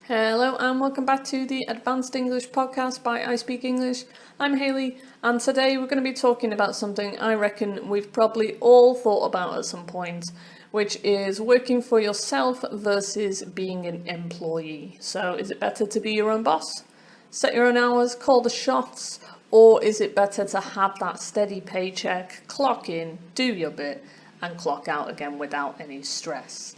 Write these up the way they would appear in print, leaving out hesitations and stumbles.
Hello and welcome back to the Advanced English podcast by I Speak English. I'm Hayley and today we're going to be talking about something I reckon we've probably all thought about at some point, which is working for yourself versus being an employee. So is it better to be your own boss, set your own hours, call the shots, or is it better to have that steady paycheck, clock in, do your bit and clock out again without any stress?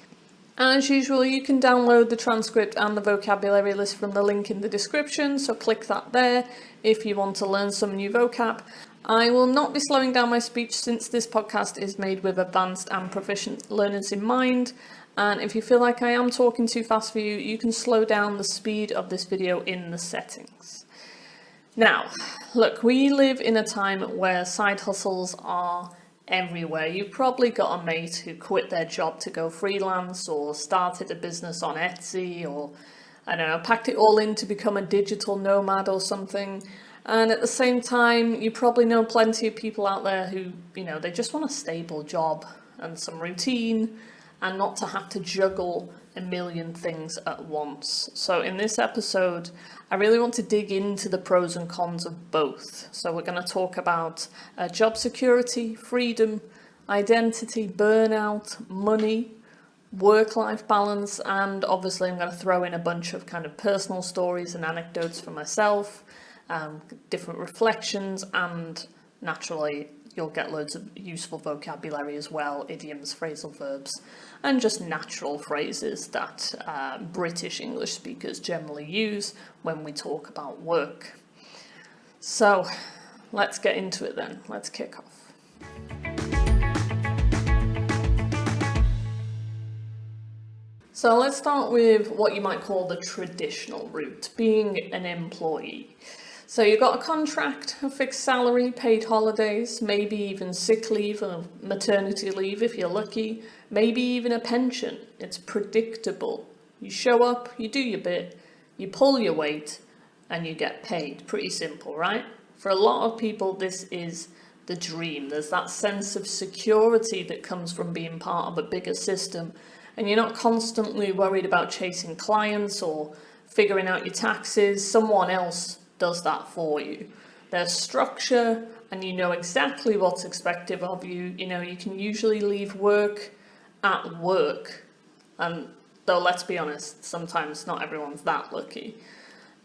As usual, you can download the transcript and the vocabulary list from the link in the description, so click that there if you want to learn some new vocab. I will not be slowing down my speech since this podcast is made with advanced and proficient learners in mind, and if you feel like I am talking too fast for you, you can slow down the speed of this video in the settings. Now, look, we live in a time where side hustles are everywhere. You've probably got a mate who quit their job to go freelance or started a business on Etsy or, I don't know, packed it all in to become a digital nomad or something. And at the same time, you probably know plenty of people out there who, they just want a stable job and some routine and not to have to juggle a million things at once. So in this episode, I really want to dig into the pros and cons of both. So we're going to talk about job security, freedom, identity, burnout, money, work-life balance, and obviously I'm going to throw in a bunch of kind of personal stories and anecdotes for myself, different reflections, and naturally you'll get loads of useful vocabulary as well, idioms, phrasal verbs, and just natural phrases that British English speakers generally use when we talk about work. So let's get into it then. Let's kick off. So let's start with what you might call the traditional route, being an employee. So you've got a contract, a fixed salary, paid holidays, maybe even sick leave or maternity leave if you're lucky, maybe even a pension. It's predictable. You show up, you do your bit, you pull your weight, and you get paid. Pretty simple, right? For a lot of people, this is the dream. There's that sense of security that comes from being part of a bigger system, and you're not constantly worried about chasing clients or figuring out your taxes. Someone else does that for you. There's structure and you know exactly what's expected of you. You can usually leave work at work. And though, let's be honest, sometimes not everyone's that lucky.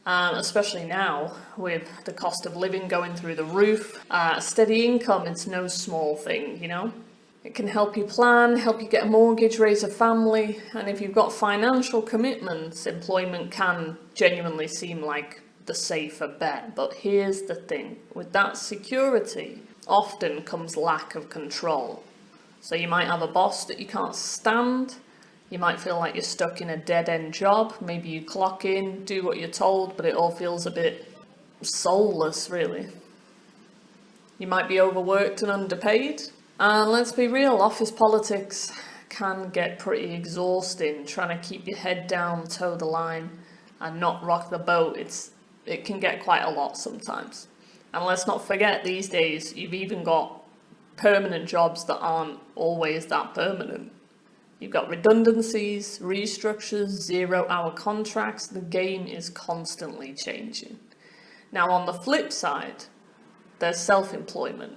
Especially now with the cost of living going through the roof. Steady income, it's no small thing, It can help you plan, help you get a mortgage, raise a family. And if you've got financial commitments, employment can genuinely seem like the safer bet. But here's the thing, with that security often comes lack of control. So you might have a boss that you can't stand, you might feel like you're stuck in a dead-end job, maybe you clock in, do what you're told, but it all feels a bit soulless really. You might be overworked and underpaid, and let's be real, office politics can get pretty exhausting, trying to keep your head down, toe the line and not rock the boat. It can get quite a lot sometimes. And let's not forget, these days, you've even got permanent jobs that aren't always that permanent. You've got redundancies, restructures, 0-hour contracts. The game is constantly changing. Now, on the flip side, there's self-employment.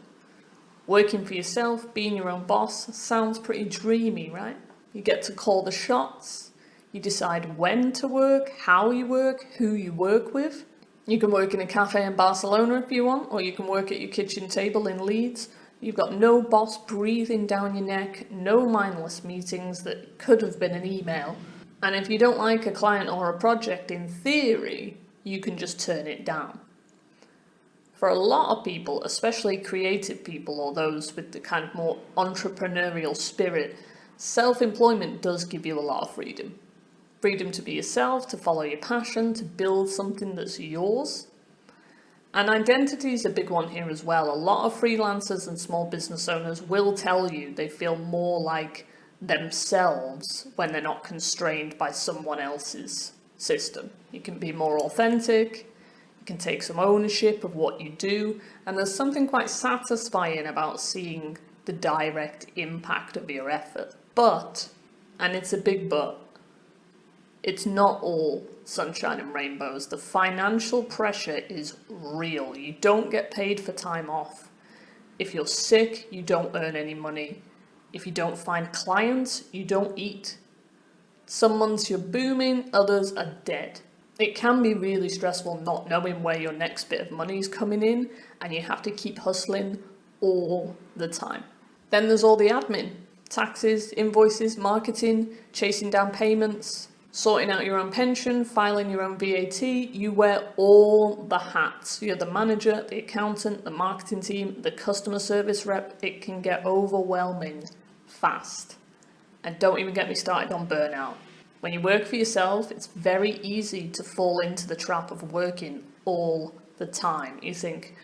Working for yourself, being your own boss, sounds pretty dreamy, right? You get to call the shots. You decide when to work, how you work, who you work with. You can work in a cafe in Barcelona if you want, or you can work at your kitchen table in Leeds. You've got no boss breathing down your neck, no mindless meetings that could have been an email. And if you don't like a client or a project, in theory, you can just turn it down. For a lot of people, especially creative people or those with the kind of more entrepreneurial spirit, self-employment does give you a lot of freedom. Freedom to be yourself, to follow your passion, to build something that's yours. And identity is a big one here as well. A lot of freelancers and small business owners will tell you they feel more like themselves when they're not constrained by someone else's system. You can be more authentic, you can take some ownership of what you do, and there's something quite satisfying about seeing the direct impact of your effort. But, and it's a big but, it's not all sunshine and rainbows. The financial pressure is real. You don't get paid for time off. If you're sick, you don't earn any money. If you don't find clients, you don't eat. Some months you're booming, others are dead. It can be really stressful not knowing where your next bit of money is coming in, and you have to keep hustling all the time. Then there's all the admin, taxes, invoices, marketing, chasing down payments, sorting out your own pension, filing your own VAT. You wear all the hats. You're the manager, the accountant, the marketing team, the customer service rep. It can get overwhelming fast. And don't even get me started on burnout. When you work for yourself, it's very easy to fall into the trap of working all the time. You think,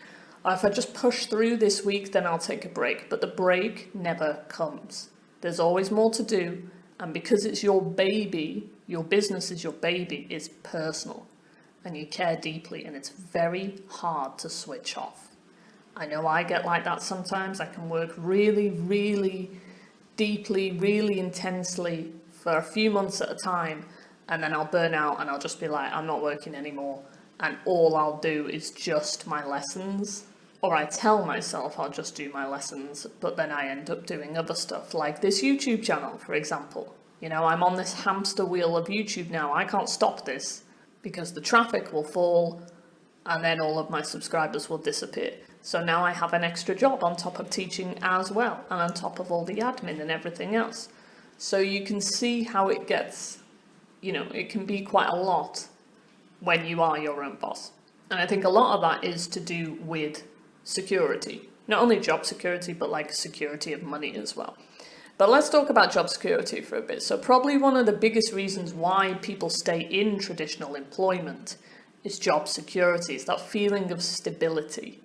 oh, if I just push through this week, then I'll take a break. But the break never comes. There's always more to do. And because it's your baby, your business is your baby, it's personal. And you care deeply, and it's very hard to switch off. I know I get like that sometimes. I can work really, really deeply, really intensely for a few months at a time, and then I'll burn out and I'll just be like, I'm not working anymore, and all I'll do is just my lessons. Or I tell myself I'll just do my lessons, but then I end up doing other stuff, like this YouTube channel, for example. You know, I'm on this hamster wheel of YouTube now. I can't stop this because the traffic will fall and then all of my subscribers will disappear. So now I have an extra job on top of teaching as well, and on top of all the admin and everything else. So you can see how it gets, you know, it can be quite a lot when you are your own boss. And I think a lot of that is to do with security. Not only job security, but like security of money as well. But let's talk about job security for a bit. So probably one of the biggest reasons why people stay in traditional employment is job security. It's that feeling of stability.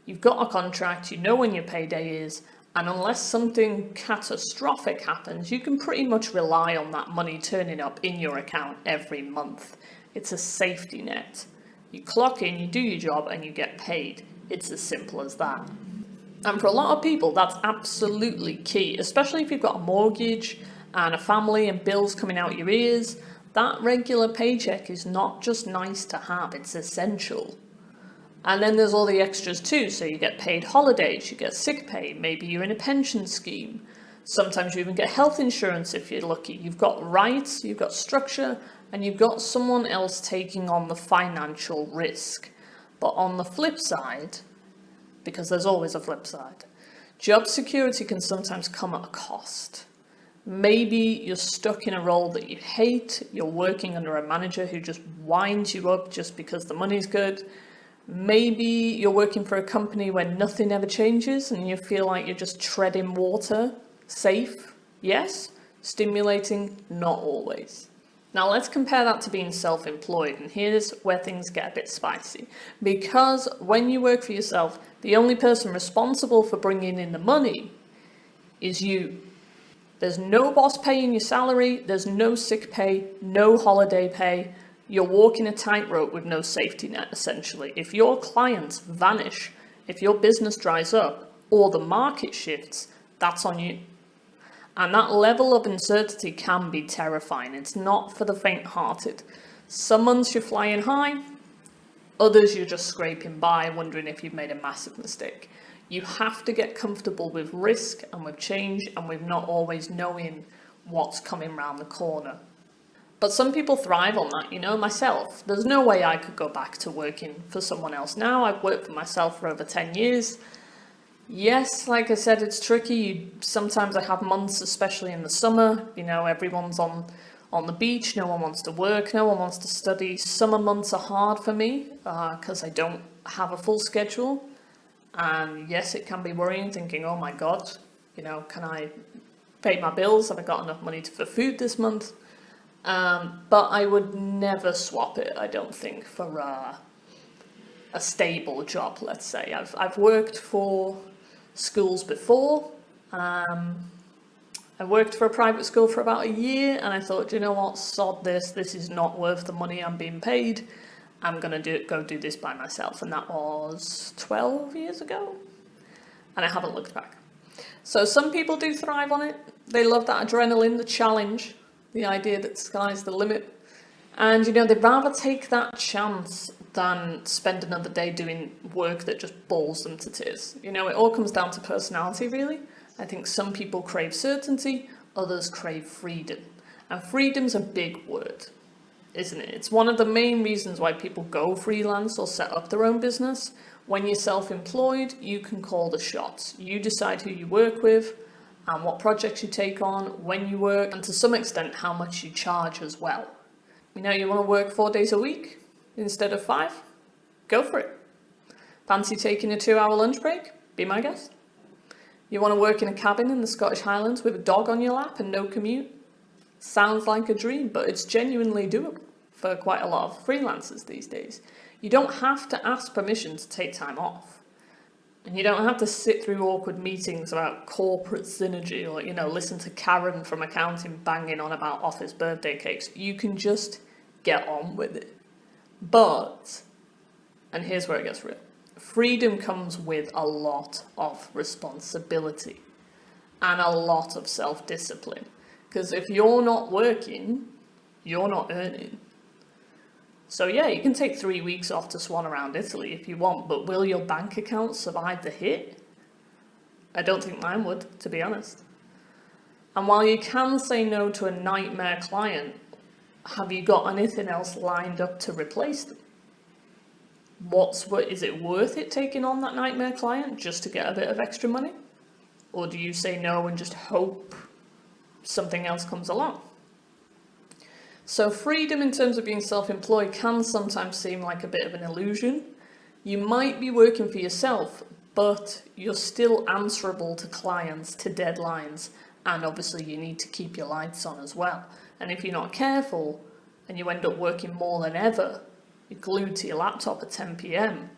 You've got a contract, you know when your payday is, and unless something catastrophic happens, you can pretty much rely on that money turning up in your account every month. It's a safety net. You clock in, you do your job, and you get paid. It's as simple as that. And for a lot of people, that's absolutely key, especially if you've got a mortgage and a family and bills coming out your ears. That regular paycheck is not just nice to have, it's essential. And then there's all the extras too. So you get paid holidays, you get sick pay, maybe you're in a pension scheme. Sometimes you even get health insurance if you're lucky. You've got rights, you've got structure, and you've got someone else taking on the financial risk. But on the flip side, because there's always a flip side, job security can sometimes come at a cost. Maybe you're stuck in a role that you hate, you're working under a manager who just winds you up just because the money's good. Maybe you're working for a company where nothing ever changes and you feel like you're just treading water. Safe, yes. Stimulating, not always. Now let's compare that to being self-employed, and here's where things get a bit spicy. Because when you work for yourself, the only person responsible for bringing in the money is you. There's no boss paying your salary, there's no sick pay, no holiday pay. You're walking a tightrope with no safety net, essentially. If your clients vanish, if your business dries up, or the market shifts, that's on you. And that level of uncertainty can be terrifying. It's not for the faint-hearted. Some months you're flying high, others you're just scraping by, wondering if you've made a massive mistake. You have to get comfortable with risk and with change and with not always knowing what's coming around the corner. But some people thrive on that, you know, myself. There's no way I could go back to working for someone else now. I've worked for myself for over 10 years. Yes, like I said, it's tricky. Sometimes I have months, especially in the summer, you know, everyone's on the beach, no one wants to work, no one wants to study. Summer months are hard for me because I don't have a full schedule. And yes, it can be worrying, thinking, oh my God, you know, can I pay my bills? Have I got enough money for food this month? But I would never swap it, I don't think, for a stable job, let's say. I've worked for schools before. I worked for a private school for about a year, and I thought, you know what, sod this. This is not worth the money I'm being paid. I'm going to go do this by myself. And that was 12 years ago. And I haven't looked back. So some people do thrive on it. They love that adrenaline, the challenge, the idea that the sky's the limit. And, they'd rather take that chance than spend another day doing work that just bores them to tears. It all comes down to personality, really. I think some people crave certainty, others crave freedom. And freedom's a big word, isn't it? It's one of the main reasons why people go freelance or set up their own business. When you're self-employed, you can call the shots. You decide who you work with and what projects you take on, when you work, and to some extent how much you charge as well. You want to work 4 days a week instead of 5? Go for it. Fancy taking a 2-hour lunch break? Be my guest. You want to work in a cabin in the Scottish Highlands with a dog on your lap and no commute? Sounds like a dream, but it's genuinely doable for quite a lot of freelancers these days. You don't have to ask permission to take time off. And you don't have to sit through awkward meetings about corporate synergy or, listen to Karen from accounting banging on about office birthday cakes. You can just get on with it. But, and here's where it gets real, freedom comes with a lot of responsibility and a lot of self-discipline. Because if you're not working, you're not earning. So yeah, you can take 3 weeks off to swan around Italy if you want, but will your bank account survive the hit? I don't think mine would, to be honest. And while you can say no to a nightmare client, have you got anything else lined up to replace them? Is it worth it taking on that nightmare client just to get a bit of extra money? Or do you say no and just hope something else comes along? So freedom in terms of being self-employed can sometimes seem like a bit of an illusion. You might be working for yourself, but you're still answerable to clients, to deadlines, and obviously you need to keep your lights on as well. And if you're not careful and you end up working more than ever, you're glued to your laptop at 10 p.m.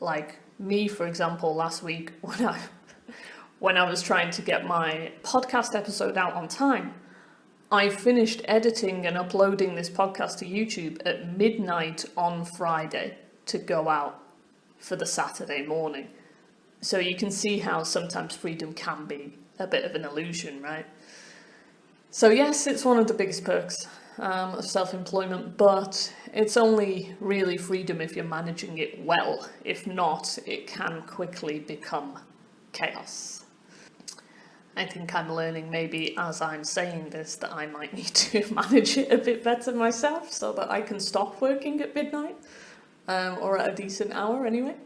Like me, for example, last week when I was trying to get my podcast episode out on time, I finished editing and uploading this podcast to YouTube at midnight on Friday to go out for the Saturday morning. So you can see how sometimes freedom can be a bit of an illusion, right? So yes, it's one of the biggest perks of self-employment, but it's only really freedom if you're managing it well. If not, it can quickly become chaos. I think I'm learning maybe as I'm saying this that I might need to manage it a bit better myself so that I can stop working at midnight, or at a decent hour anyway.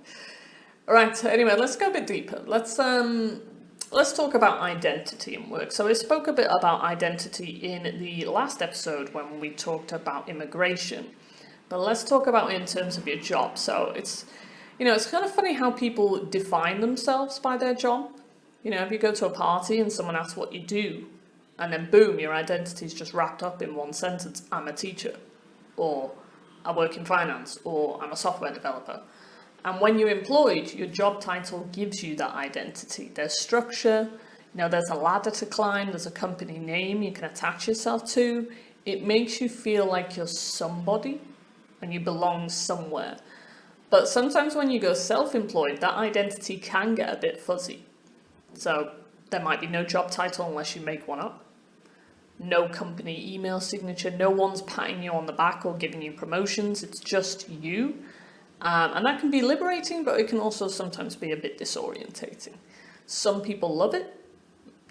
Right, so anyway, let's go a bit deeper. Let's talk about identity in work. So I spoke a bit about identity in the last episode when we talked about immigration, but let's talk about it in terms of your job. So it's kind of funny how people define themselves by their job. If you go to a party and someone asks what you do, and then boom, your identity is just wrapped up in one sentence: I'm a teacher, or I work in finance, or I'm a software developer. And when you're employed, your job title gives you that identity. There's structure, there's a ladder to climb, there's a company name you can attach yourself to. It makes you feel like you're somebody and you belong somewhere. But sometimes when you go self-employed, that identity can get a bit fuzzy. So there might be no job title unless you make one up. No company email signature, no one's patting you on the back or giving you promotions, it's just you. And that can be liberating, but it can also sometimes be a bit disorientating. Some people love it.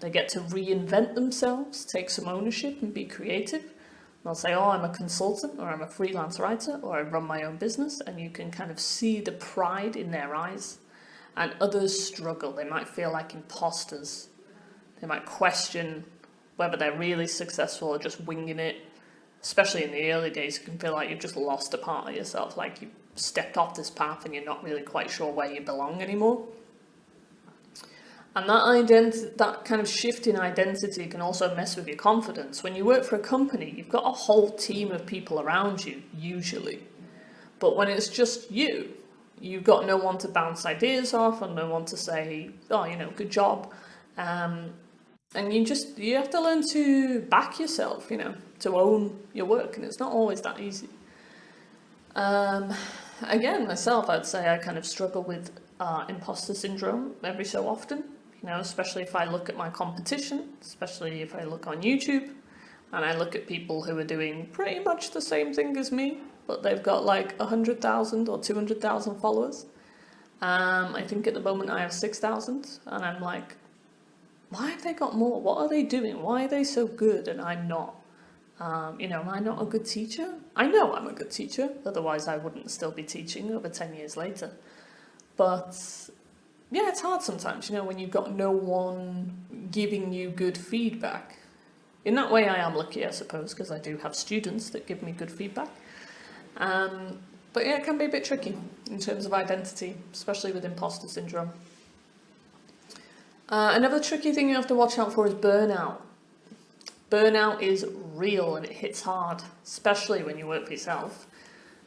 They get to reinvent themselves, take some ownership and be creative. They'll say, oh, I'm a consultant, or I'm a freelance writer, or I run my own business, and you can kind of see the pride in their eyes. And others struggle. They might feel like imposters. They might question whether they're really successful or just winging it. Especially in the early days, you can feel like you've just lost a part of yourself, like you've stepped off this path and you're not really quite sure where you belong anymore. And that kind of shift in identity can also mess with your confidence. When you work for a company, you've got a whole team of people around you, usually. But when it's just you, you've got no one to bounce ideas off and no one to say, oh, good job. And you have to learn to back yourself, to own your work. And it's not always that easy. Again, myself, I'd say I kind of struggle with imposter syndrome every so often, especially if I look at my competition, especially if I look on YouTube. and I look at people who are doing pretty much the same thing as me, but they've got like 100,000 or 200,000 followers. I think at the moment I have 6,000, and I'm like, why have they got more? What are they doing? Why are they so good and I'm not? Am I not a good teacher? I know I'm a good teacher, otherwise I wouldn't still be teaching over 10 years later. But yeah, it's hard sometimes, when you've got no one giving you good feedback. In that way I am lucky, I suppose, because I do have students that give me good feedback. But yeah, it can be a bit tricky in terms of identity, especially with imposter syndrome. Another tricky thing you have to watch out for is burnout. Burnout is real and it hits hard, especially when you work for yourself.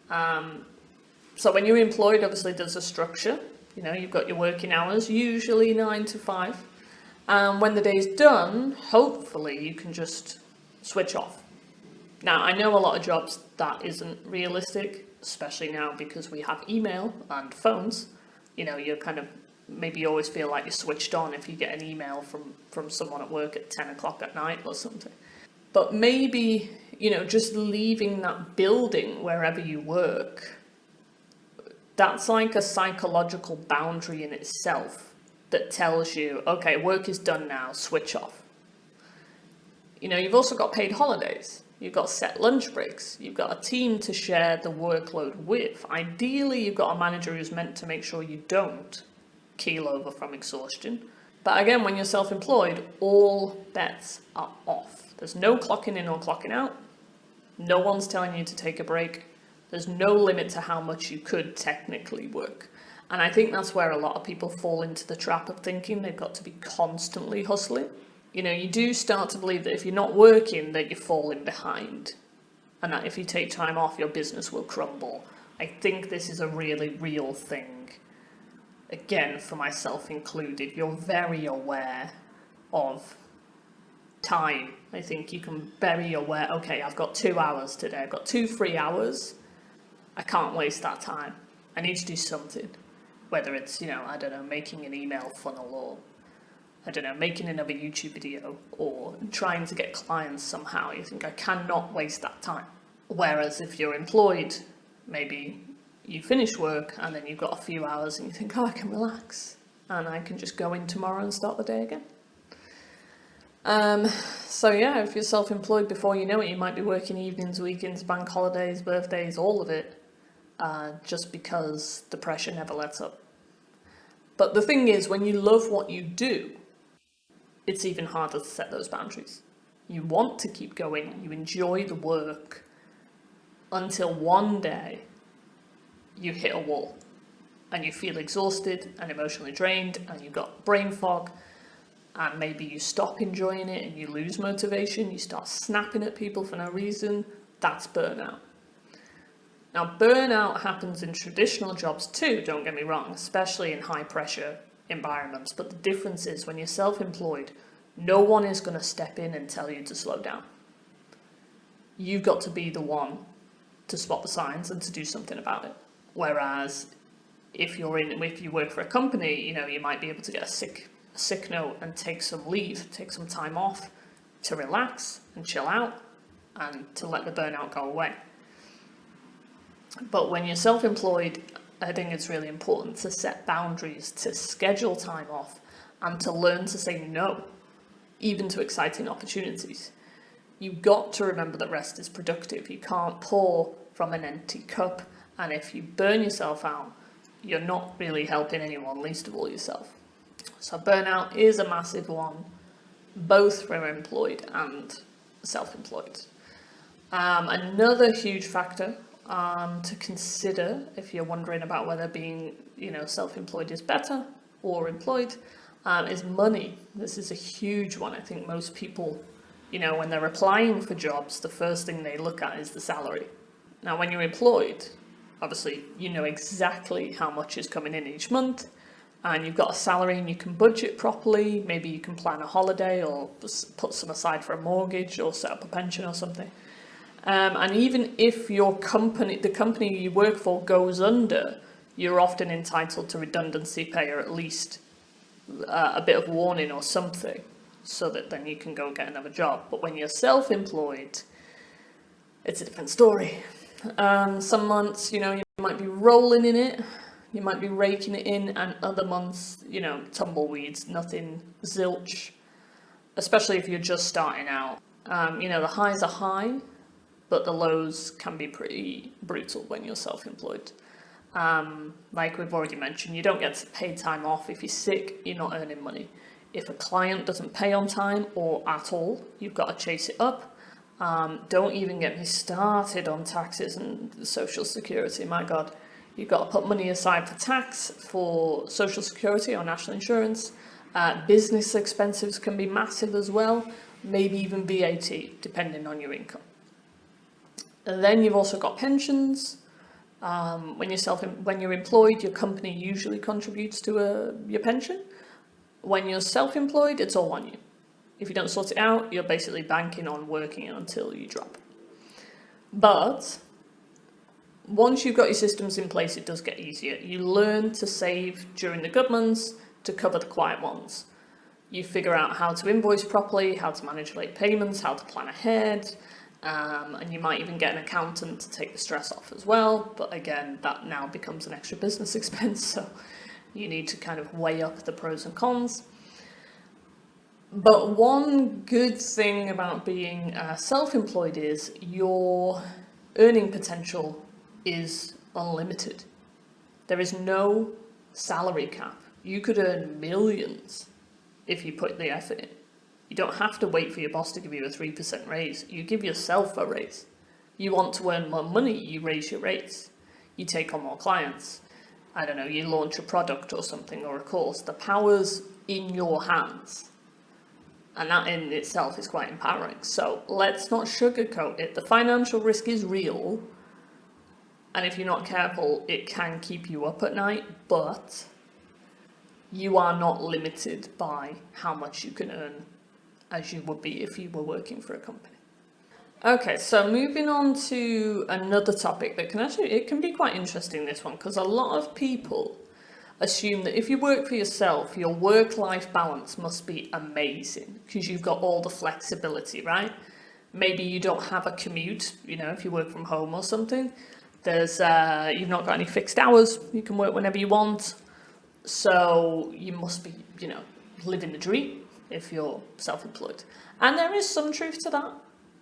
So when you're employed, obviously there's a structure. You've got your working hours, usually 9 to 5. And when the day's done, hopefully you can just switch off. Now, I know a lot of jobs that isn't realistic, especially now because we have email and phones. You're kind of, maybe you always feel like you're switched on if you get an email from someone at work at 10 o'clock at night or something. But maybe, just leaving that building wherever you work, that's like a psychological boundary in itself that tells you, okay, work is done now, switch off. You've also got paid holidays. You've got set lunch breaks. You've got a team to share the workload with. Ideally, you've got a manager who's meant to make sure you don't keel over from exhaustion. But again, when you're self-employed, all bets are off. There's no clocking in or clocking out. No one's telling you to take a break. There's no limit to how much you could technically work. And I think that's where a lot of people fall into the trap of thinking they've got to be constantly hustling. You do start to believe that if you're not working, that you're falling behind. And that if you take time off, your business will crumble. I think this is a really real thing. Again, for myself included, you're very aware of time. I think you can very aware, okay, I've got 2 hours today. I've got 2 free hours. I can't waste that time. I need to do something. Whether it's, making an email funnel or making another YouTube video or trying to get clients somehow. You think, I cannot waste that time. Whereas if you're employed, maybe you finish work and then you've got a few hours and you think, I can relax and I can just go in tomorrow and start the day again. So yeah, if you're self-employed, before you know it, you might be working evenings, weekends, bank holidays, birthdays, all of it, just because the pressure never lets up. But the thing is, when you love what you do, it's even harder to set those boundaries. You want to keep going, you enjoy the work, until one day you hit a wall and you feel exhausted and emotionally drained and you've got brain fog and maybe you stop enjoying it and you lose motivation, you start snapping at people for no reason. That's burnout. Now, burnout happens in traditional jobs too, don't get me wrong, especially in high pressure environments. But the difference is when you're self-employed, no one is going to step in and tell you to slow down. You've got to be the one to spot the signs and to do something about it. Whereas if you work for a company, you might be able to get a sick note and take some leave, take some time off to relax and chill out and to let the burnout go away. But when you're self-employed, I think it's really important to set boundaries, to schedule time off, and to learn to say no, even to exciting opportunities. You've got to remember that rest is productive. You can't pour from an empty cup, and if you burn yourself out, you're not really helping anyone, least of all yourself. So burnout is a massive one, both for employed and self-employed. Another huge factor to consider if you're wondering about whether being, self-employed is better or employed, is money. This is a huge one. I think most people, when they're applying for jobs, the first thing they look at is the salary. Now, when you're employed, obviously, you know exactly how much is coming in each month, and you've got a salary and you can budget properly. Maybe you can plan a holiday or put some aside for a mortgage or set up a pension or something. And even if the company you work for goes under, you're often entitled to redundancy pay or at least a bit of warning or something. so that then you can go get another job. But when you're self-employed, it's a different story. Some months, you might be rolling in it, you might be raking it in, and other months, tumbleweeds, nothing, zilch, especially if you're just starting out. The highs are high, but the lows can be pretty brutal when you're self-employed. Like we've already mentioned, you don't get paid time off. If you're sick, you're not earning money. If a client doesn't pay on time or at all, you've got to chase it up. Don't even get me started on taxes and Social Security. My God, you've got to put money aside for tax, for Social Security or national insurance. Business expenses can be massive as well, maybe even VAT, depending on your income. And then you've also got pensions. When you're employed, your company usually contributes to your pension. When you're self-employed, it's all on you. If you don't sort it out, you're basically banking on working until you drop. But once you've got your systems in place, it does get easier. You learn to save during the good months to cover the quiet ones. You figure out how to invoice properly, how to manage late payments, how to plan ahead, and you might even get an accountant to take the stress off as well. But again, that now becomes an extra business expense, so you need to kind of weigh up the pros and cons. But one good thing about being self-employed is your earning potential is unlimited. There is no salary cap. You could earn millions if you put the effort in. You don't have to wait for your boss to give you a 3% raise. You give yourself a raise. You want to earn more money, you raise your rates. You take on more clients. I don't know, you launch a product or something or a course. The power's in your hands. And that in itself is quite empowering. So let's not sugarcoat it. The financial risk is real. And if you're not careful, it can keep you up at night. But you are not limited by how much you can earn as you would be if you were working for a company. Okay, so moving on to another topic that it can be quite interesting, this one, because a lot of people assume that if you work for yourself, your work-life balance must be amazing because you've got all the flexibility, right? Maybe you don't have a commute, if you work from home or something. You've not got any fixed hours. You can work whenever you want. So you must be, living the dream if you're self-employed. And there is some truth to that.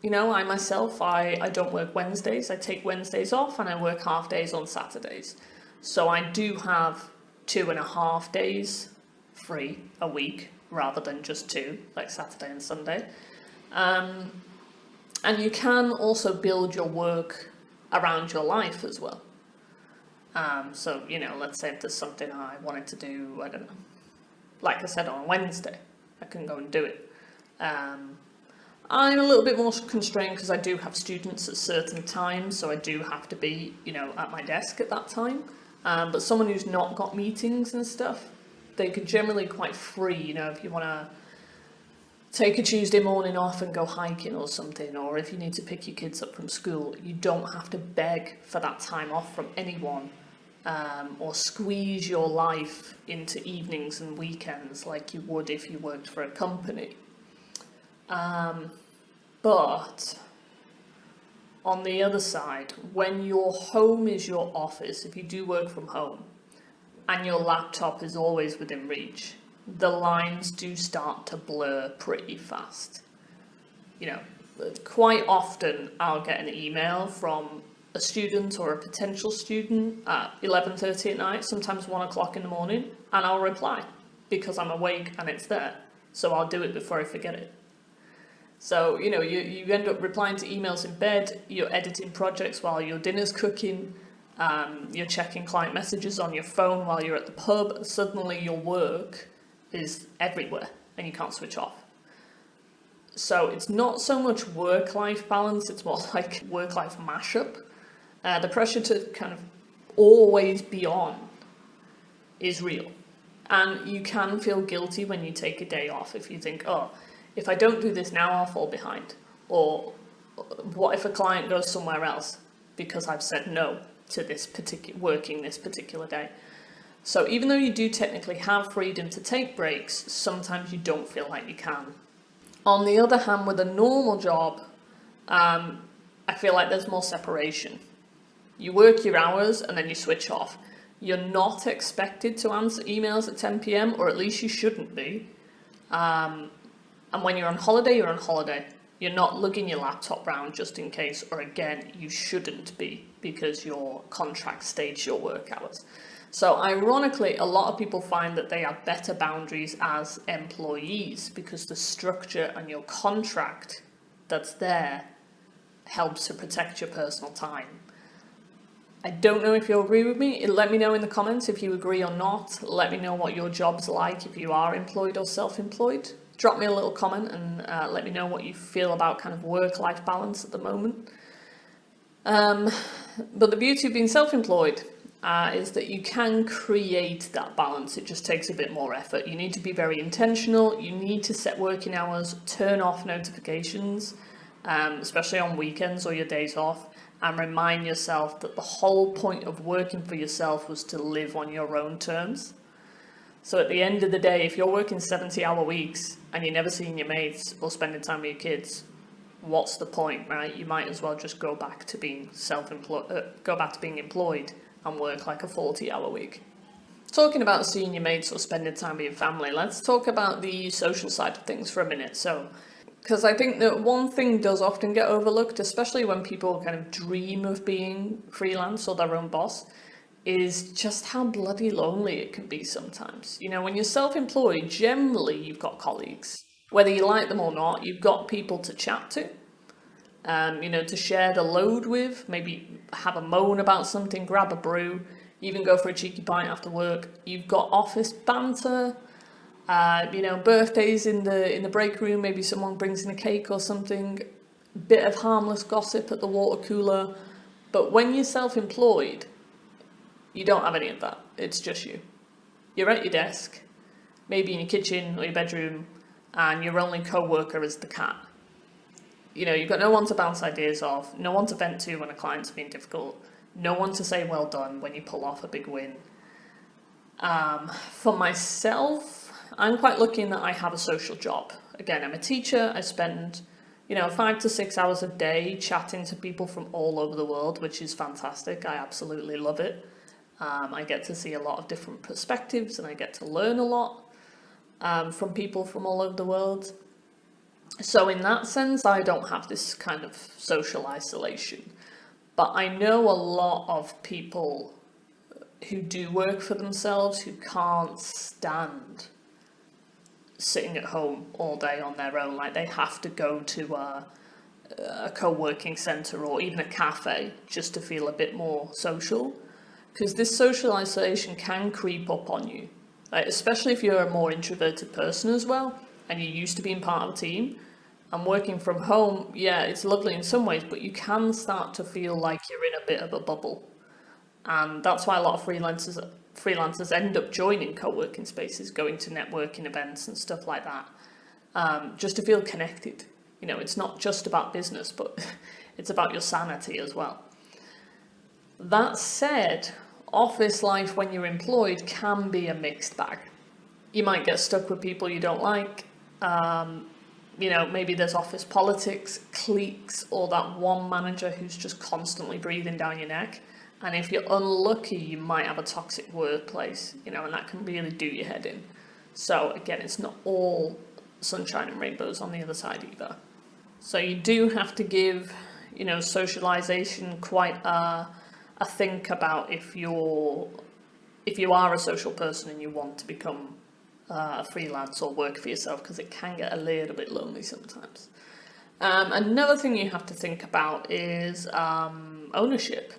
I myself, I don't work Wednesdays. I take Wednesdays off and I work half days on Saturdays. So I do have 2.5 days free a week rather than just 2, like Saturday and Sunday. And you can also build your work around your life as well. So, let's say if there's something I wanted to do, I don't know, like I said, on Wednesday, I can go and do it. I'm a little bit more constrained because I do have students at certain times, so I do have to be, at my desk at that time. But someone who's not got meetings and stuff, they could generally quite free, if you want to take a Tuesday morning off and go hiking or something, or if you need to pick your kids up from school, you don't have to beg for that time off from anyone, or squeeze your life into evenings and weekends like you would if you worked for a company. But on the other side, when your home is your office, if you do work from home, and your laptop is always within reach, the lines do start to blur pretty fast. Quite often I'll get an email from a student or a potential student at 11:30 at night, sometimes 1 o'clock in the morning, and I'll reply because I'm awake and it's there. So I'll do it before I forget it. So, you end up replying to emails in bed, you're editing projects while your dinner's cooking, you're checking client messages on your phone while you're at the pub. Suddenly your work is everywhere and you can't switch off. So it's not so much work-life balance, it's more like work-life mashup. The pressure to kind of always be on is real. And you can feel guilty when you take a day off if you think, oh, if I don't do this now, I'll fall behind. Or what if a client goes somewhere else because I've said no to working this particular day? So even though you do technically have freedom to take breaks, sometimes you don't feel like you can On the other hand, with a normal job, I feel like there's more separation. You work your hours and then you switch off. You're not expected to answer emails at 10 p.m, or at least you shouldn't be. And when you're on holiday, you're on holiday. You're not lugging your laptop round just in case, or again, you shouldn't be because your contract states your work hours. So ironically, a lot of people find that they have better boundaries as employees because the structure and your contract that's there helps to protect your personal time. I don't know if you'll agree with me. Let me know in the comments if you agree or not. Let me know what your job's like if you are employed or self-employed. Drop me a little comment and let me know what you feel about kind of work-life balance at the moment. But the beauty of being self-employed is that you can create that balance. It just takes a bit more effort. You need to be very intentional. You need to set working hours, turn off notifications, especially on weekends or your days off, and remind yourself that the whole point of working for yourself was to live on your own terms. So at the end of the day, if you're working 70-hour weeks and you're never seeing your mates or spending time with your kids, what's the point, right? You might as well just go back to being employed and work like a 40-hour week. Talking about seeing your mates or spending time with your family, let's talk about the social side of things for a minute. So, because I think that one thing does often get overlooked, especially when people kind of dream of being freelance or their own boss, is just how bloody lonely it can be sometimes. You know, when you're self-employed, generally you've got colleagues. Whether you like them or not, you've got people to chat to, to share the load with, maybe have a moan about something, grab a brew, even go for a cheeky pint after work. You've got office banter, birthdays in the break room, maybe someone brings in a cake or something, bit of harmless gossip at the water cooler. But when you're self-employed, you don't have any of that. It's just you. You're at your desk, maybe in your kitchen or your bedroom, and your only co-worker is the cat. You know, you've got no one to bounce ideas off, no one to vent to when a client's being difficult, no one to say well done when you pull off a big win. For myself, I'm quite lucky in that I have a social job. Again, I'm a teacher. I spend 5 to 6 hours a day chatting to people from all over the world, which is fantastic. I absolutely love it. I get to see a lot of different perspectives and I get to learn a lot from people from all over the world. So in that sense, I don't have this kind of social isolation. But I know a lot of people who do work for themselves who can't stand sitting at home all day on their own. Like they have to go to a co-working centre or even a cafe just to feel a bit more social. Because this social isolation can creep up on you, right? Especially if you're a more introverted person as well, and you're used to being part of a team. And working from home, yeah, it's lovely in some ways, but you can start to feel like you're in a bit of a bubble. And that's why a lot of freelancers end up joining co-working spaces, going to networking events and stuff like that, just to feel connected. You know, it's not just about business, but it's about your sanity as well. That said, office life when you're employed can be a mixed bag. You might get stuck with people you don't like. Maybe there's office politics, cliques, or that one manager who's just constantly breathing down your neck. And if you're unlucky, you might have a toxic workplace, and that can really do your head in. So again, it's not all sunshine and rainbows on the other side either. So you do have to give, socialization quite a think about if you are a social person and you want to become a freelance or work for yourself, because it can get a little bit lonely sometimes. Another thing you have to think about is ownership.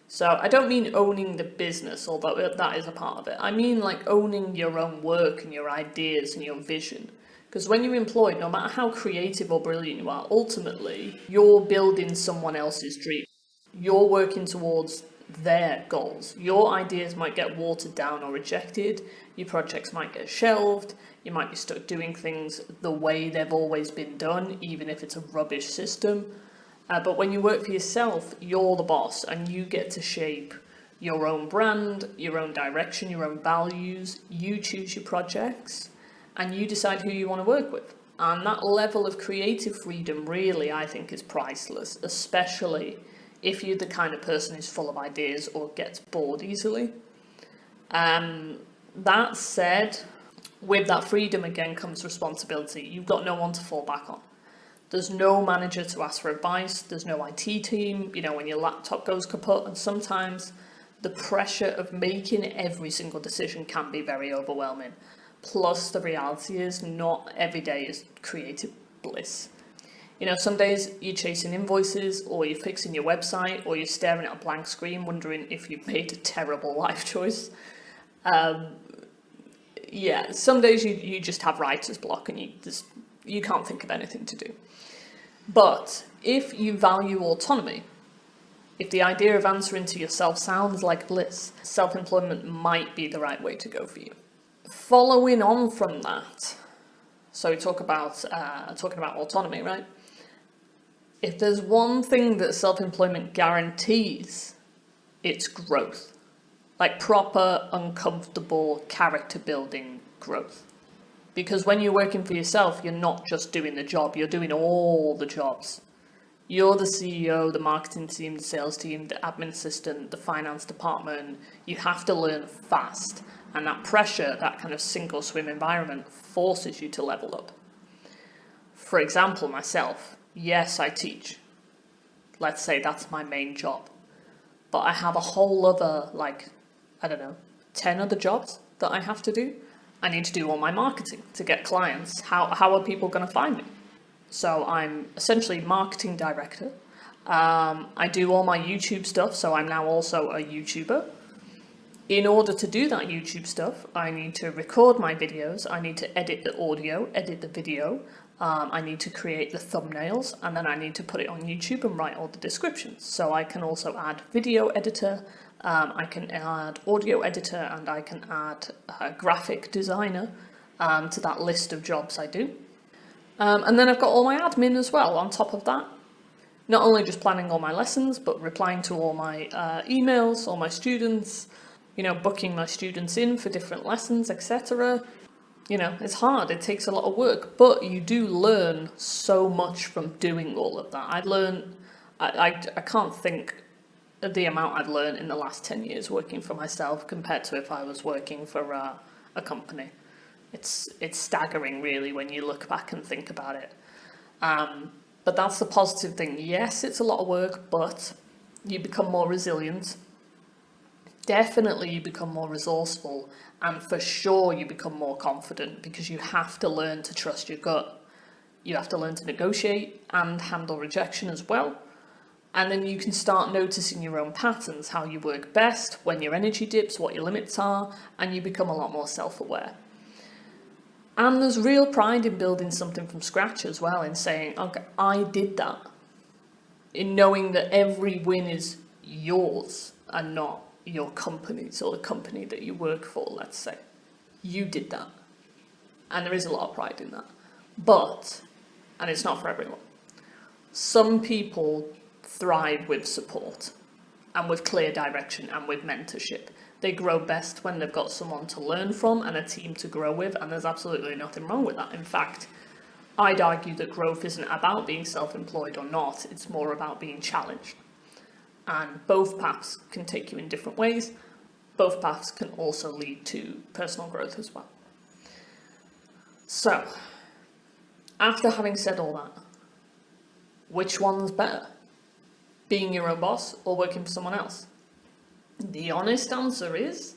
So I don't mean owning the business, although that is a part of it. I mean like owning your own work and your ideas and your vision. Because when you're employed, no matter how creative or brilliant you are, ultimately you're building someone else's dream. You're working towards their goals. Your ideas might get watered down or rejected. Your projects might get shelved. You might be stuck doing things the way they've always been done, even if it's a rubbish system. But when you work for yourself, you're the boss and you get to shape your own brand, your own direction, your own values. You choose your projects and you decide who you want to work with. And that level of creative freedom really, I think, is priceless, especially if you're the kind of person who's full of ideas or gets bored easily. That said, with that freedom again comes responsibility. You've got no one to fall back on. There's no manager to ask for advice. There's no IT team, when your laptop goes kaput. And sometimes the pressure of making every single decision can be very overwhelming. Plus, the reality is not every day is creative bliss. Some days you're chasing invoices, or you're fixing your website, or you're staring at a blank screen wondering if you've made a terrible life choice. Some days you just have writer's block and you can't think of anything to do. But if you value autonomy, if the idea of answering to yourself sounds like bliss, self-employment might be the right way to go for you. Following on from that, so we talking about autonomy, right? If there's one thing that self-employment guarantees, it's growth. Like proper, uncomfortable, character-building growth. Because when you're working for yourself, you're not just doing the job, you're doing all the jobs. You're the CEO, the marketing team, the sales team, the admin assistant, the finance department. You have to learn fast. And that pressure, that kind of sink or swim environment, forces you to level up. For example, myself, yes, I teach. Let's say that's my main job. But I have a whole other, 10 other jobs that I have to do. I need to do all my marketing to get clients. How are people going to find me? So I'm essentially marketing director. I do all my YouTube stuff, so I'm now also a YouTuber. In order to do that YouTube stuff, I need to record my videos, I need to edit the audio, edit the video, I need to create the thumbnails, and then I need to put it on YouTube and write all the descriptions. So I can also add video editor, I can add audio editor, and I can add a graphic designer to that list of jobs I do. And then I've got all my admin as well on top of that. Not only just planning all my lessons, but replying to all my emails, all my students, booking my students in for different lessons, etc. It's hard, it takes a lot of work, but you do learn so much from doing all of that. I can't think of the amount I've learned in the last 10 years working for myself compared to if I was working for a company. It's staggering, really, when you look back and think about it. But that's the positive thing. Yes, it's a lot of work, but you become more resilient. Definitely you become more resourceful, and for sure you become more confident, because you have to learn to trust your gut. You have to learn to negotiate and handle rejection as well. And then you can start noticing your own patterns, how you work best, when your energy dips, what your limits are, and you become a lot more self-aware. And there's real pride in building something from scratch as well, in saying, okay, I did that. In knowing that every win is yours and not your company's, or the company that you work for, let's say. You did that. And there is a lot of pride in that. But, and it's not for everyone, some people thrive with support and with clear direction and with mentorship. They grow best when they've got someone to learn from and a team to grow with, and there's absolutely nothing wrong with that. In fact, I'd argue that growth isn't about being self-employed or not, it's more about being challenged. And both paths can take you in different ways. Both paths can also lead to personal growth as well. So, after having said all that, which one's better? Being your own boss or working for someone else? The honest answer is,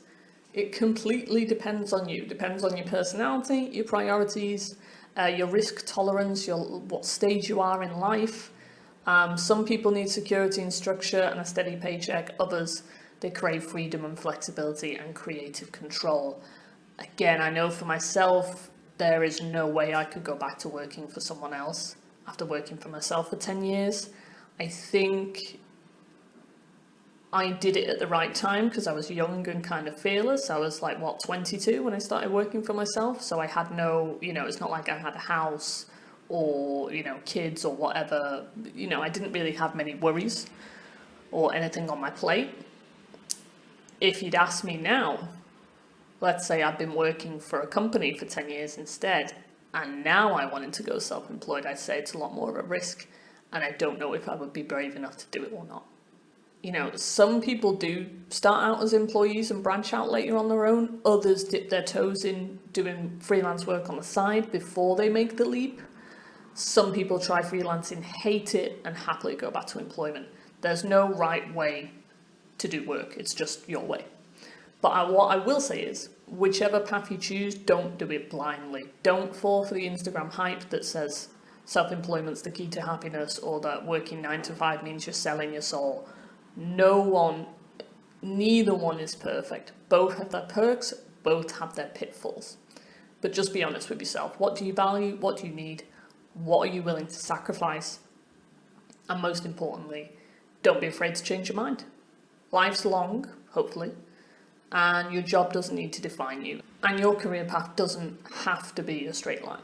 it completely depends on you. Depends on your personality, your priorities, your risk tolerance, what stage you are in life. Some people need security and structure and a steady paycheck. Others, they crave freedom and flexibility and creative control. Again, I know for myself, there is no way I could go back to working for someone else after working for myself for 10 years. I think I did it at the right time because I was young and kind of fearless. I was 22 when I started working for myself. So I had no, it's not like I had a house or, kids or whatever. I didn't really have many worries or anything on my plate. If you'd asked me now, let's say I've been working for a company for 10 years instead, and now I wanted to go self-employed, I'd say it's a lot more of a risk, and I don't know if I would be brave enough to do it or not. You know, some people do start out as employees and branch out later on their own. Others dip their toes in doing freelance work on the side before they make the leap. Some people try freelancing, hate it, and happily go back to employment. There's no right way to do work. It's just your way. But what I will say is, whichever path you choose, don't do it blindly. Don't fall for the Instagram hype that says self-employment's the key to happiness, or that working 9 to 5 means you're selling your soul. Neither one is perfect. Both have their perks, both have their pitfalls. But just be honest with yourself. What do you value? What do you need? What are you willing to sacrifice? And most importantly, don't be afraid to change your mind. Life's long, hopefully, and your job doesn't need to define you. And your career path doesn't have to be a straight line.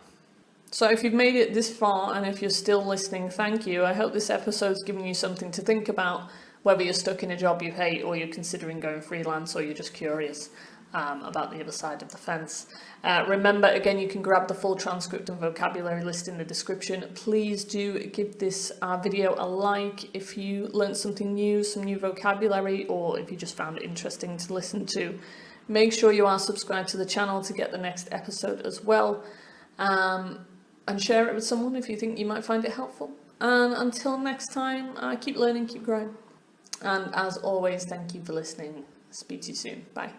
So if you've made it this far, and if you're still listening, thank you. I hope this episode's given you something to think about, whether you're stuck in a job you hate, or you're considering going freelance, or you're just curious about the other side of the fence. Remember, again, you can grab the full transcript and vocabulary list in the description. Please do give this video a like if you learned something new, some new vocabulary, or if you just found it interesting to listen to. Make sure you are subscribed to the channel to get the next episode as well. And share it with someone if you think you might find it helpful. And until next time, keep learning, keep growing. And as always, thank you for listening. Speak to you soon. Bye.